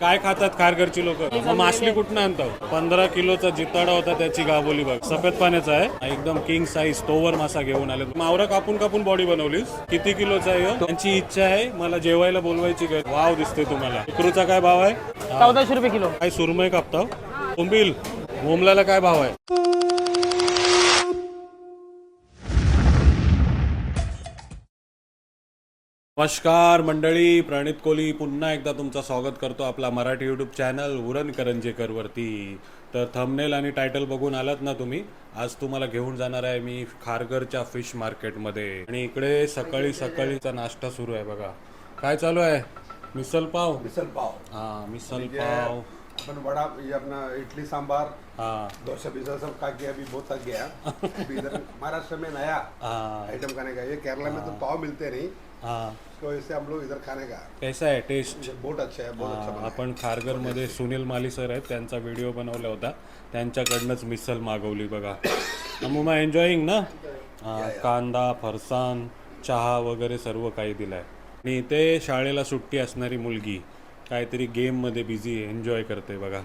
काय खातात खारघरची लोक? मग मासली कुठनं आणतात? 15 किलोचा जिताडा होता त्याची गाबोली बघ, सफेद पाण्याचा आहे एकदम किंग साईज तोवर मासा घेऊन आले. मावरा कापून कापून बॉडी बनवलीस. किती किलोचा आहे? त्यांची इच्छा आहे मला जेवायला बोलवायची. वाव दिसते तुम्हाला. इकरूचा काय भाव आहे? 1400 रुपये किलो. काय सुरमई कापता? बोंबील बोंबलाला काय भाव आहे? नमस्कार मंडळी, प्रणित कोहली पुन्हा एकदा तुमचं स्वागत करतो आपला मराठी यूट्यूब चॅनल उरण करंजेकर वरती. तर थंबनेल आणि टायटल बघून आलात ना तुम्ही. आज तुम्हाला घेऊन जाणार आहे मी खारघरच्या फिश मार्केटमध्ये. आणि इकडे सकाळी सकाळीचा नाश्ता सुरू आहे बघा. काय चालू आहे? मिसल पाव. हाँ मिसल पाव, अपन वड़ा, ये अपना इडली सांबार, हाँ डोसा पिज्जा सब खा के अभी बहुत थक गया। अभी इधर महाराष्ट्र में नया आइटम खाने का। ये केरला में तो पाव मिलते नहीं, हाँ तो इससे हम लोग इधर खाने का। कैसा आहे टेस्ट? बहुत अच्छा है, बहुत अच्छा बना है। आपण खारघरमध्ये सुनील माली सर आहेत, त्यांचा व्हिडिओ बनवला होता, त्यांच्याकडनंच मिसल मागवली बघा. अमुमा एन्जॉईंग ना? कांदा, फरसाण, चहा वगैरे सर्व काही दिलाय. आणि ते शाळेला सुट्टी असणारी मुलगी काहीतरी गेम मध्ये बिझी एन्जॉय करते बघा.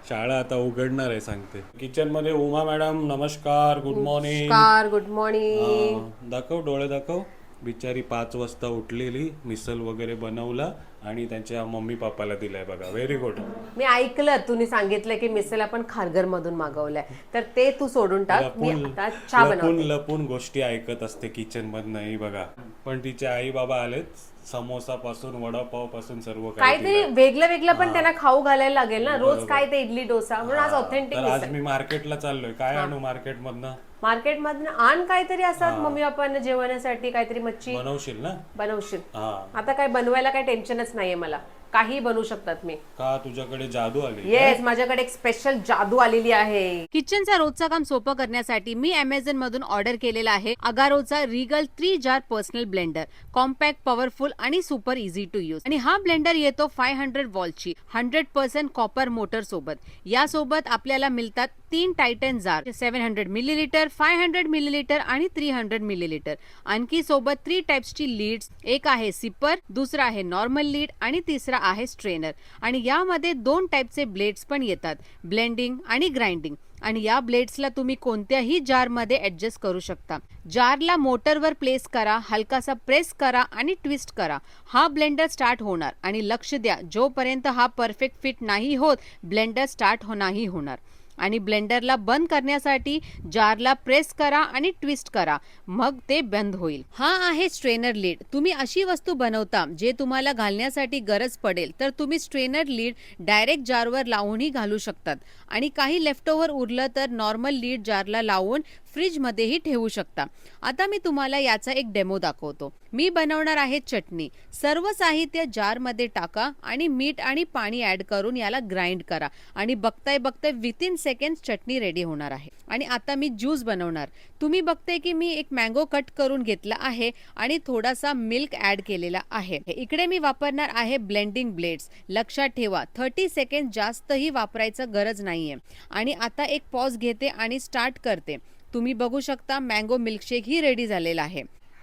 शाळा आता उघडणार आहे सांगते. किचन मध्ये उमा मॅडम, नमस्कार, गुड मॉर्निंग. Good morning. दाखव डोळे दाखव. बिचारी 5 वाजता उठलेली, मिसल वगैरे बनवला आणि त्यांच्या मम्मी पप्पाला दिलाय बघा. Very good. मी ऐकलं तुम्ही सांगितलं की मिसल आपण खारघर मधून मागवलंय, तर ते तू सोडून टाक. मी आता चहा बनवते. लपून गोष्टी ऐकत असते किचन मधनही बघा. पण तिचे आई बाबा आलेत, समोसा पासून वडापाव पासून सर्व काहीतरी वेगळं वेगळं पण त्यांना खाऊ घालायला लागेल ना. रोज काय ते इडली डोसा, म्हणून आज ऑथेंटिक. तर आज मी मार्केटला चाललोय. काय आणू मार्केट मधनं? मार्केट मधून आण काहीतरी असतात मम्मी पप्पांना जेवणासाठी. काहीतरी मच्छी बनवशील ना? बनवशील. हा. आता काय बनवायला काही टेन्शनच नाहीये मला. काही बनवू शकतात मी. का तुझ्याकडे जादू आली? येस, माझ्याकडे एक स्पेशल जादू आलेली आहे. किचनचा रोजचा काम सोपं करण्यासाठी मी अमेझॉन मधून ऑर्डर केलेला आहे अगारोचा रिगल 3 जार पर्सनल ब्लेंडर. कॉम्पॅक्ट, पॉवरफुल आणि सुपर इझी टू यूज. आणि हा ब्लेंडर येतो 500 वॉल्टची 100% कॉपर मोटर सोबत. यासोबत आपल्याला मिळतात 3 टायटन जार, 700 मिलीलिटर, 500 मिलीलिटर आणि 300 मिलीलिटर. आणखी सोबत 3 टाइप्सची लीड्स. एक आहे सिपर, दुसरा आहे नॉर्मल लीड आणि तिसरा आहे स्ट्रेनर. आणि यामध्ये 2 टाइपचे ब्लेड्स पण येतात, ब्लेंडिंग आणि ग्राइंडिंग. आणि या ब्लेड्सला तुम्ही कोणत्याही जार मध्ये ऍडजस्ट करू शकता. जारला मोटरवर प्लेस करा, हलकासा प्रेस करा आणि ट्विस्ट करा. हा ब्लेंडर स्टार्ट होणार. आणि लक्ष द्या, जोपर्यंत हा परफेक्ट फिट नाही होत, ब्लेंडर स्टार्ट नाही होणार. आणि ब्लेंडरला बंद करण्यासाठी जारला प्रेस करा आणि ट्विस्ट करा, मग ते बंद होईल. हा आहे स्ट्रेनर लीड. तुम्ही अशी वस्तू बनवता जे तुम्हाला घालण्यासाठी गरज पडेल, तर तुम्ही स्ट्रेनर लीड डायरेक्ट जारवर लावूनही घालू शकतात. आणि काही लेफ्टओव्हर उरलं तर नॉर्मल लीड जारला लावून फ्रीज मध्येही ठेवू शकता. आता मी तुम्हाला याचा एक डेमो दाखवतो. मी बनवणार आहे चटणी. सर्व साहित्य जार मध्ये टाका आणि मीठ आणि पाणी ऍड करून याला ग्राइंड करा. आणि बघताय विथिन सेकंड चटणी रेडी होणार आहे. आणि आता मी ज्यूस बनवणार. तुम्ही बघताय की मी एक मँगो कट करून घेतला आहे आणि थोडासा मिल्क ऍड केलेला आहे. इकडे मी वापरणार आहे ब्लेंडिंग ब्लेड्स. लक्षात ठेवा 30 सेकंड, जास्तही वापरायचं गरज नाहीये. आणि आता एक पॉज घेते आणि स्टार्ट करते. तुम्ही बघू शकता मँगो मिल्कशेक ही रेडी झालेला आहे.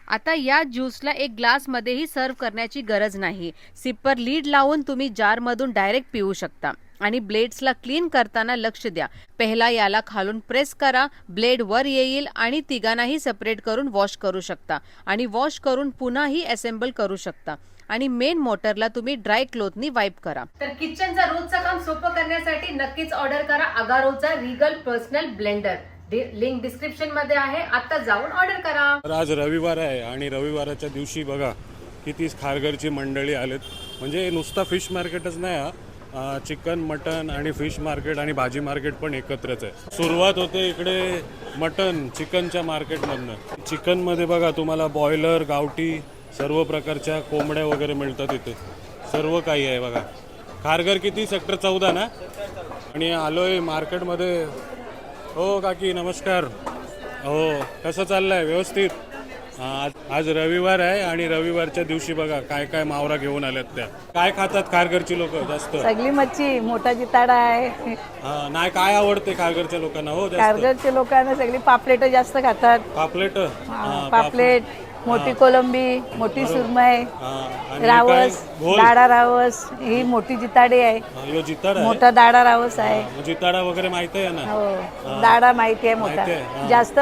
आता या ज्यूसला एक ग्लास मध्येही सर्व करण्याची गरज नाही. सिपर लीड लावून तुम्ही जार मधून डायरेक्ट पिऊ शकता. आणि ब्लेड्सला क्लीन करताना लक्ष द्या. पहिला याला खालून प्रेस करा, ब्लेड वर येईल आणि तिघांनाही सेपरेट करून वॉश करू शकता. आणि वॉश करून पुन्हाही असेंबल करू शकता. आणि मेन मोटरला तुम्ही ड्राय क्लोथनी वाईप करा. तर किचनचा रोजचं काम सोपं करण्यासाठी नक्कीच ऑर्डर करा अगारोचा regal personal blender. Link description मध्ये आहे, आता जाऊन ऑर्डर करा. तर आज रविवार आहे आणि रविवाराच्या दिवशी बघा किती खारघरची मंडळी आलेत. म्हणजे नुसता फिश मार्केटच नाही, चिकन, मटन आणि फिश मार्केट आणि भाजी मार्केट पण एकत्रच आहे. सुरुवात होते इकडे मटन चिकनच्या मार्केटमधनं. चिकनमध्ये बघा तुम्हाला बॉयलर, गावठी सर्व प्रकारच्या कोंबड्या वगैरे मिळतात इथे. सर्व काही आहे बघा. खारघर किती? सेक्टर 14 ना? आणि आलोय मार्केटमध्ये. हो काकी नमस्कार. हो, कसं चाललंय? व्यवस्थित? आज रविवार आहे आणि रविवारच्या दिवशी बघा काय काय मावरा घेऊन आल्यात त्या. काय खातात खारघरची लोक जास्त? सगळी मच्छी, मोठा जिताडा आहे. नाही, काय आवडते खारघरच्या लोकांना? हो, जास्त खारघरच्या लोकांना सगळी पापलेट जास्त खातात. पापलेट. पापलेट, मोठी कोलंबी, मोठी सुरमई, हा, आणि हे काय? रावस, घोल दाडा रावस, ही मोठी जिताडी आहे, हा, ह्यो जिताड आहे मोठा दाडा रावस आहे. मग जिताडा वगैरे माहिती आहे ना हो दाडा माहिती आहे मोठा. माहिती आहे, हा. जास्त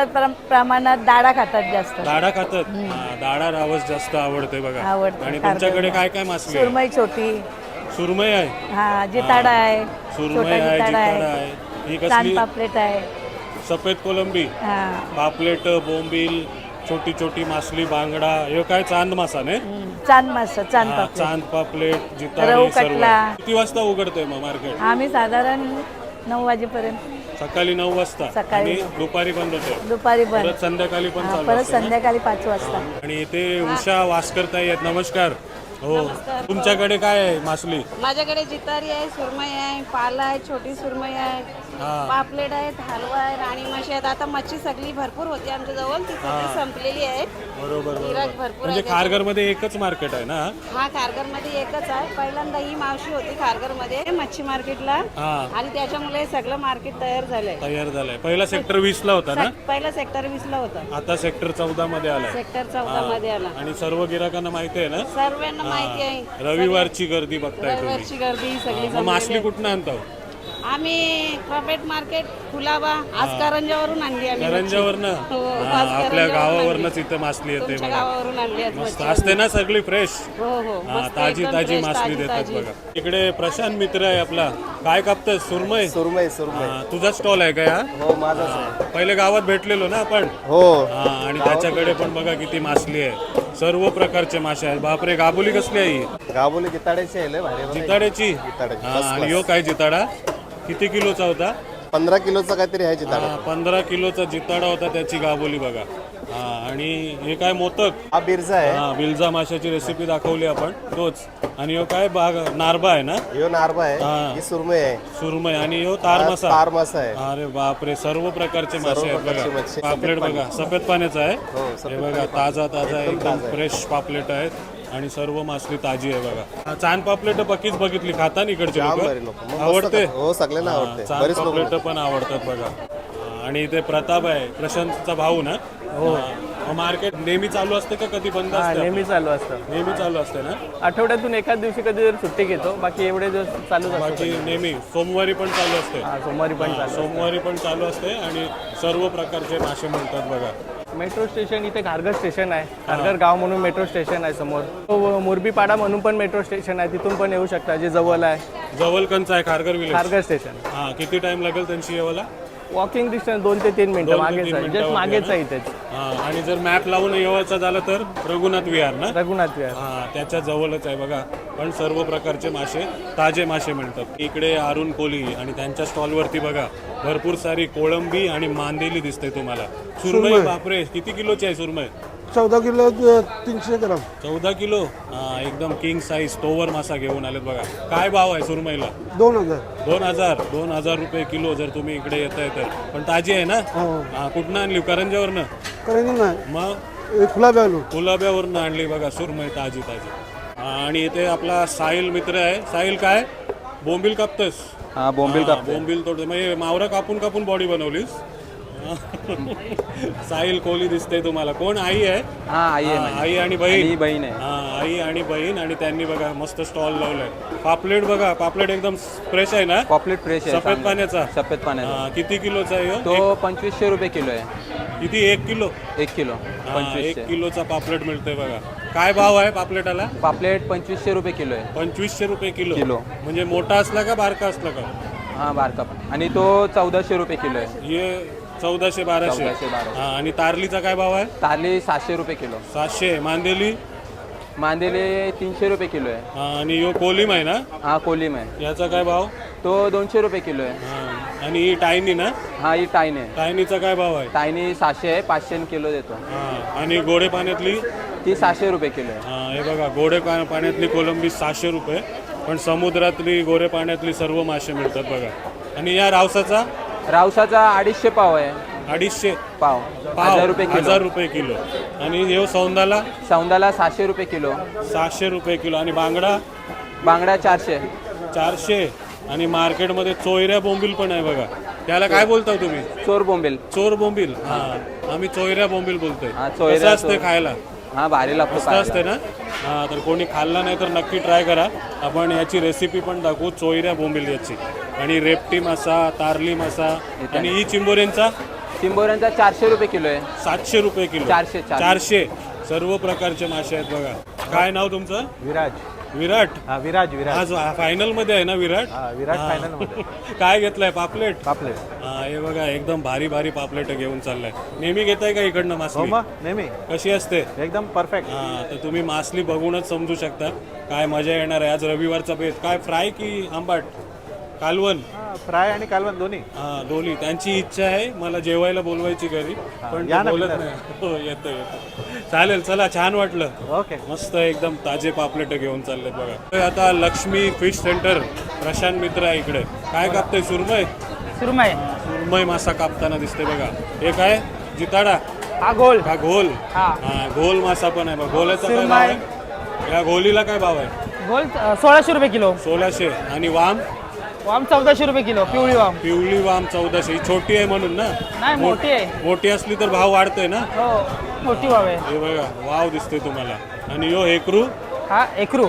प्रमाणात दाडा खातात जास्त. दाडा खातात हा, दाडा रावस जास्त आवडते बघा. आवडते, आणि खारघर. तुमच्याकडे काय काय मासली आहे? सुरमई छोटी, सुरमई आहे, हा जिताडा आहे, सुरमई छोटा आहे, जिताडा जिताडा आहे, आहे. ही चांद कसली पापलेट आहे. सफेद कोलंबी, हा पापलेट, बोंबील, छोटी छोटी मासली, बांगडा, हे काय चांद मासा नाही चांद मासा, चांद हा, पापलेट. चांद पापलेट, जिताडी रव सर्व. कटला. किती वाजता उघडतंय मग मार्केट? आम्ही साधारण 9 वाजेपर्यंत, सकाळी 9 वाजता सकाळी आणि 9. दुपारी बंद होते. दुपारी बंद, परत संध्याकाळी पण हा, चालू परत असते ना? संध्याकाळी 5 वाजता. आणि इथे उषा वासकरताई आहेत. नमस्कार. हो, तुमच्याकडे काय आहे मासली? माझ्याकडे जितारी आहे, सुरमई आहे, पाला आहे, छोटी सुरमई आहे, हा. पापलेट आहेत, हलवा आहे, राणी माशी आहेत. आता मच्छी सगळी भरपूर होती आमच्या जवळ, ती सगळी संपलेली आहे. बरोबर गिराक बरोबर. भरपूर म्हणजे आहे. खारघरमध्ये एकच मार्केट आहे ना? हा खारघरमध्ये एकच आहे. पहिल्यांदा ही मावशी होती खारघरमध्ये मच्छी मार्केटला, हा, आणि त्याच्यामुळे सगळं मार्केट तयार झालंय. तयार झालाय. पहिला सेक्टर 20 ला होता ना? पहिला सेक्टर 20 ला होता, आता सेक्टर 14 मध्ये आलाय. सेक्टर 14 मध्ये आला. आणि सर्व गिराकांना माहिती आहे ना? सर्वांना माहिती आहे. रविवारची गर्दी बघताय तुम्ही. रविवारची गर्दी सगळी मग मासली जमलेली आहे. कुठनं आणतो? आम्ही क्रॉपेट मार्केट कुलाबा आज करंजावरून आणली आम्ही. करंजावरनं हो, हा, आज आपल्या करंजावरून गावावरनच इथं मासली येते तुमच्या बघा. गावावरून आणली आज मस्त मच्छी. असते ना सगळी फ्रेश. हो हो हा, मस्त ताजी एकदम ताजी fresh, मासली ताजी, देतात ताजी. बघा. इकडे प्रशांत मित्र आहे आपला. काय कापतोय? सुरमई. सुरमई सुरमई हा, तुझा स्टॉल आहे का या? हो माझाच आहे. पहिले गावात भेटलेलो ना आपण. हो हा, आणि त्याच्याकडे पण बघा किती मासली आहे. सर्व प्रकारचे मासे आहेत. बापरे, गाबुली कसली आहे ही? गाबोली जिताड्याची आहे लय भारी बरं. जिताड्याची. जिताड्याची, हा, first आणि class. यो काय जिताडा? किती किलोचा होता? 15 किलोचा काहीतरी आहे जिताडा. 15 किलोचा जिताडा होता त्याची गाबोली बघा. हा, आणि हे काय मोदक? हा बिरजा आहे. हा, बिलजा माशाची रेसिपी दाखवली आपण तोच. आणि ह्यो काय बाग नारबा आहे ना? ह्यो नारबा आहे. हा. ही सुरमई आहे. सुरमई. आणि ह्यो तार मासा. तार मासा आहे. अरे बापरे, सर्व प्रकारचे मासे आहेत प्रकारचे बघा. मच्छी. पापलेट बघा, सफेद पाण्याचा आहे. हो, हे सफेद बघा, ताजा ताजा एकदम फ्रेश पापलेट आहेत. आणि सर्व मासली ताजी आहे बघा. चांद पापलेट पक्कीच बघितली खाता ना इकडचे जाम लोक? भारी लोक. मग मस्त आवडते? खातात. हो सगळ्यांना हा, आवडते. चांद बरेच लोक पापलेट पण आवडतात बघा. हा, आणि इथे प्रताप आहे, प्रशांतचा भाऊ ना? हो. मार्केट नेहमी चालू असते का कधी बंद असते? नेहमी चालू असतं. नेहमी चालू असते ना? आठवड्यातून एखाद दिवशी कधी जर सुट्टी घेतो, बाकी एवढे दिवस चालूच असतं. बाकी नेहमी सोमवारी पण चालू असते. हा, सोमवारी पण हा, चालू असतं. सोमवारी पण चालू असते. आणि सर्व प्रकारचे मासे मिळतात बघा. मेट्रो स्टेशन इथे खारघर स्टेशन आहे. खारघर गाव म्हणून मेट्रो स्टेशन आहे समोर. तो मुरबीपाडा म्हणून पण मेट्रो स्टेशन आहे, तिथून पण येऊ शकता, जे जवळ आहे. जवळकंच आहे खारघर विलेज. खारघर स्टेशन हा, किती टाइम लागेल त्यांची यावाला? वॉकिंग डिस्टन्स 2 ते 3 मिनिटं 2 ते मागेच 3 आहे, जस्ट मिनिटावरती मागेच आहे आहे इथेच. हा, आणि जर मॅप लावून येवायचं झालं तर रघुनाथ विहार ना? रघुनाथ विहार. हा, त्याच्या जवळच आहे बघा. पण सर्व प्रकारचे मासे, ताजे मासे मिळतात. इकडे अरुण कोली आणि त्यांच्या स्टॉलवरती बघा भरपूर सारी कोळंबी आणि मांदेली दिसते तुम्हाला. सुरमई, बापरे, किती किलोची आहे सुरमई? 14 किलो 300 ग्राम. 14 किलो. हा, एकदम किंग साईज तोवर मासा घेऊन आलेत बघा. काय भाव आहे सुरमईला? 2000. 2000 रुपये किलो जर तुम्ही इकडे येताय तर. पण ताजी आहे ना? हा, कुठनं आणली? करंजावरनं? करेंगे नाही मग खुला बॅलू. कुलाब्यावरनं आणली बघा सुरमई ताजी ताजी. हा, आणि इथे आपला साहिल मित्र आहे. साहिल काय बोंबील कापतोस? हा बोंबील हा, बोंबील तोडतो. म्हणजे मावरा कापून कापून बॉडी बनवलीस. साहिल कोहली दिसते तुम्हाला. कोण? आई आहे? हा आई हा, आई आणि बहीण. बहीण आहे. हा, आई आणि बहीण. आणि त्यांनी बघा मस्त स्टॉल लावलाय. पापलेट बघा, पापलेट एकदम फ्रेश आहे ना? पॉपलेट फ्रेश आहे. सफेद पाण्याचा. सफेद पाण्याचा. हा, किती किलोचा आहे ह्यो? तो 2500 रुपये किलो आहे. किती? 1 किलो? 1 किलो हा, 1 किलोचा पापलेट मिळतोय बघा. काय भाव आहे पापलेटाला? पापलेट 2500 रुपये किलो आहे. 2500 रुपये किलो. किलो. म्हणजे मोठा असला का बारका असला का? हा बारका पण. आणि तो 1400 रुपये किलो आहे. हे 1400-1200. 1400-1200. हा, आणि तारलीचा काय भाव आहे? तारली 700 रुपये किलो. 700. मांदेली? मांदेले 300 रुपये किलो आहे. हा, आणि यो कोलिम आहे ना? हा कोलिम आहे. याचा काय भाव? तो 200 रुपये किलो आहे. हा, आणि ही टायनी ना? हा ही टाईन आहे. टायनीचा काय भाव आहे? टायनी 700 आहे. 500 किलो देतो. हा, आणि गोडे पाण्यातली? ती 700 रुपये किलो आहे. हा, हे बघा गोडे पाण्यातली कोलंबी 700 रुपये. पण समुद्रातली गोडे पाण्यातली सर्व मासे मिळतात बघा. आणि या रावसाचा? रावसाचा 250 पाव आहे. 250 पाव 1000 रुपये किलो. 1000 रुपये किलो. आणि हे सौंदाला? सौंदाला 700 रुपये किलो. 700 रुपये किलो. आणि बांगडा? बांगडा 400. 400. आणि मार्केटमध्ये चोयऱ्या बोंबील पण आहे बघा. त्याला काय बोलता तुम्ही? चोर बोंबेल. चोर बोंबील. हा, आम्ही चोयऱ्या बोंबील बोलतोय. हा, चोयऱ्या कसं असते चोर. खायला? हा भारी लागतो मस्त खायला. असते ना. हां, तर कोणी खाल्ला नाही तर नक्की ट्राय करा. आपण याची रेसिपी पण दाखवू, चोयऱ्या बोंबील याची. आणि रेपटी मासा, तारली मासा आणि ही चिंबोऱ्यांचा चिंबोऱ्यांचा 400 रुपये किलो आहे. 700 रुपये किलो. 400. 400 सर्व प्रकारचे मासे आहेत बघा. काय नाव तुमचं? विराज. विराट. हा विराज विराज. आज फायनल मध्ये आहे ना विराट? विराज हा. फायनल मध्ये. काय घेतलंय? पापलेट. पापलेट. हा, हे बघा एकदम भारी भारी पापलेट घेऊन चाललाय. नेहमी घेताय का इकडनं मासली? नेहमी कशी असते? एकदम परफेक्ट. हा, तर तुम्ही मासली बघूनच समजू शकता काय मजा येणार आहे. आज रविवारचा बेत. काय फ्राय की आंबाट? कालवण. फ्राय आणि कालवण दोन्ही. हा, दोन्ही. त्यांची इच्छा आहे मला जेवायला बोलवायची घरी, पण या ते ना बोलत बिंदास. नाही. हो, येतो. चालेल, चला. छान वाटलं. ओके. मस्त एकदम ताजे पापलेट घेऊन चाललेत बघा. तर आता लक्ष्मी फिश सेंटर, प्रशांत मित्र आहे इकडे. काय कापतंय? सुरमई. सुरमई मासा कापताना दिसते बघा. हे काय? जिताडा. हा गोल. हा घोल. हा, घोल मासा पण आहे बघा. घोलाचा काय भाव आहे? या घोलीला काय भाव आहे? गोल 1600 रुपये किलो. 1600. आणि वाम? वाम 1400 रुपये किलो. पिवळी वाम. पिवळी वाम 1400. ही छोटी आहे म्हणून ना? नाही मोठी आहे. मोठी असली तर भाव वाढतोय ना? हो मोठी वाव आहे. हे बघा वाव दिसते तुम्हाला. आणि यो हेकरू. हा एकरू.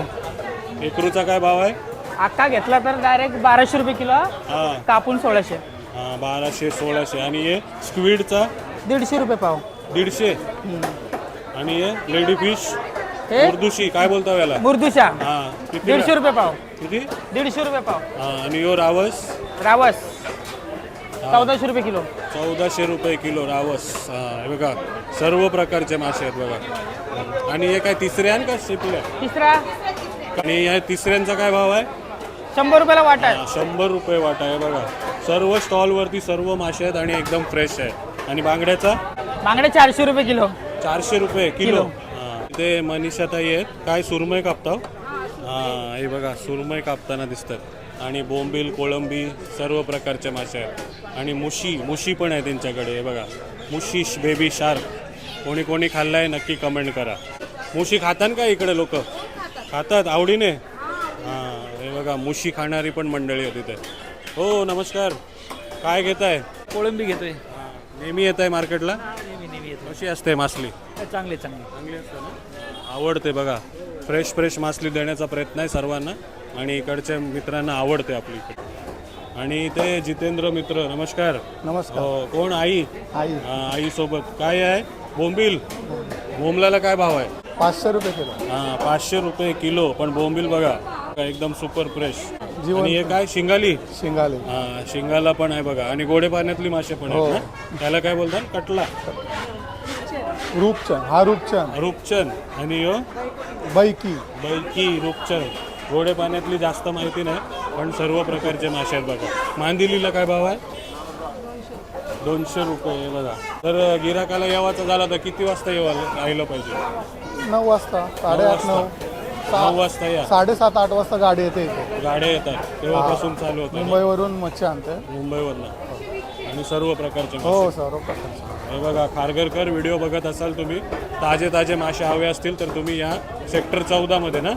हेकरूचा काय भाव आहे? अख्खा घेतला तर डायरेक्ट 1200 रुपये किलो. हा, कापून 1600. हा, 1200 1600. आणि हे स्क्विडचा 150 रुपये पाव. 150. आणि हे लेडी फिश हे उर्दूशी काय बोलता याला? मुर्दुशा हा, किती? 150 रुपये पाव. किती? 150 रुपये पाव. हा, आणि यो रावस रावस 1400 रुपये किलो. 1400 रुपये किलो रावस. हा, हे बघा सर्व प्रकारचे मासे आहेत बघा. आणि हे काय तिसऱ्यान का शिपल्या? तिसरा आणि या तिसऱ्यांचा काय भाव आहे? 100 रुपयाला वाटा आहे. 100 रुपये वाटा आहे बघा. सर्व स्टॉलवरती सर्व मासे आहेत आणि एकदम फ्रेश आहेत. आणि बांगड्याचा? बांगडे 400 रुपये किलो. 400 रुपये किलो. हां, ते मनीषाताई आहेत. काय सुरमई कापताव? हां, हे बघा सुरमई कापताना दिसतात. आणि बोंबील, कोळंबी सर्व प्रकारचे मासे आहेत. आणि मुशी पण आहे त्यांच्याकडे. हे बघा मुशी, बेबी शार्क. कोणी कोणी खाल्लाय नक्की कमेंट करा. मुशी खातात का इकडे लोक? खातात आवडीने. हां, हे बघा मुशी खाणारी पण मंडळी आहे तिथे. हो नमस्कार. काय घेताय? कोळंबी घेतोय. नेहमी येत आहे मार्केटला? कशी असते मासली? चांगली चांगली असते ना? आवडते बघा. फ्रेश मासली देण्याचा प्रयत्न आहे सर्वांना आणि इकडच्या मित्रांना आवडते आपली इकडे. आणि ते जितेंद्र मित्र. नमस्कार. नमस्कार. कोण? आई. आई सोबत काय आहे? बोंबील. बोंबलाला काय भाव आहे? 500 रुपये किलो. हां, 500 रुपये किलो. पण बोंबील बघा एकदम सुपर फ्रेश. आणि हे काय? शिंगाली. शिंगाले. हां, शिंगाला पण आहे बघा. आणि गोडे पाण्यातली मासे पण आहेत ना? त्याला काय बोलतात? कटला. रूपचंद. हा रूपचंद. रूपचंद. आणि यो बैकी. रूपचंद. गोडे पाण्यातली जास्त माहिती नाही पण सर्व प्रकारचे मासे आहेत बघा. मांदिलीला काय भाव आहे? 200 रुपये बघा. तर गिराकाला यावाचा झाला तर किती वाजता यायला पाहिजे? 9 वाजता. 8:30 9. 9 वाजता या. 7:30 8 वाजता गाडी येते इथे. गाड्या येतात तेव्हापासून चालू होतं ना? मुंबईवरून मच्छी आणते. मुंबईवरनं. आणि सर्व प्रकारचे मासे. हो सर्व प्रकारचे. हे बघा खारघरकर व्हिडिओ बघत असाल तुम्ही, ताजे मासे हवे असतील तर तुम्ही या सेक्टर 14 मध्ये ना?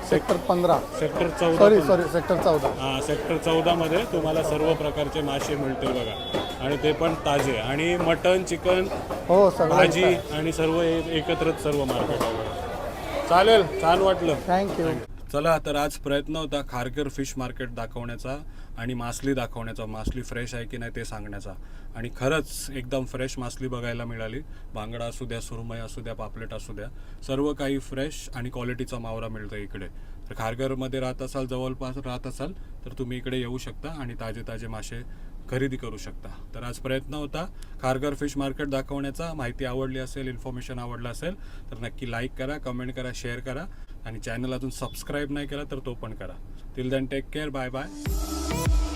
सेक्टर 15. सेक्टर 14. Sorry sector 14. हां, सेक्टर 14 मध्ये तुम्हाला सर्व प्रकारचे मासे मिळतील बघा. आणि ते पण ताजे. आणि मटन, चिकन, हो सगळं भाजी आहे. आणि सर्व एकत्रच सर्व मार्केट आहे बघा. चालेल, छान वाटलं. थँक्यू. चला, तर आज प्रयत्न होता खारघर फिश मार्केट दाखवण्याचा आणि मासली दाखवण्याचा. मासली फ्रेश आहे की नाही ते सांगण्याचा. आणि खरंच एकदम फ्रेश मासली बघायला मिळाली. बांगडा असू द्या, सुरमई असू द्या, पापलेट असू द्या, सर्व काही फ्रेश आणि क्वालिटीचा मावरा मिळतो इकडे. तर खारघरमध्ये राहत असाल, जवळपास राहत असाल तर तुम्ही इकडे येऊ शकता आणि ताजे मासे खरेदी करू शकता. तर आज प्रयत्न होता खारघर फिश मार्केट दाखवण्याचा. माहिती आवडली असेल, इन्फॉर्मेशन आवडलं असेल तर नक्की लाईक करा, कमेंट करा, शेअर करा. आणि चॅनल अजून सबस्क्राईब नाही केला तर तो पण करा. Till then take care. Bye bye.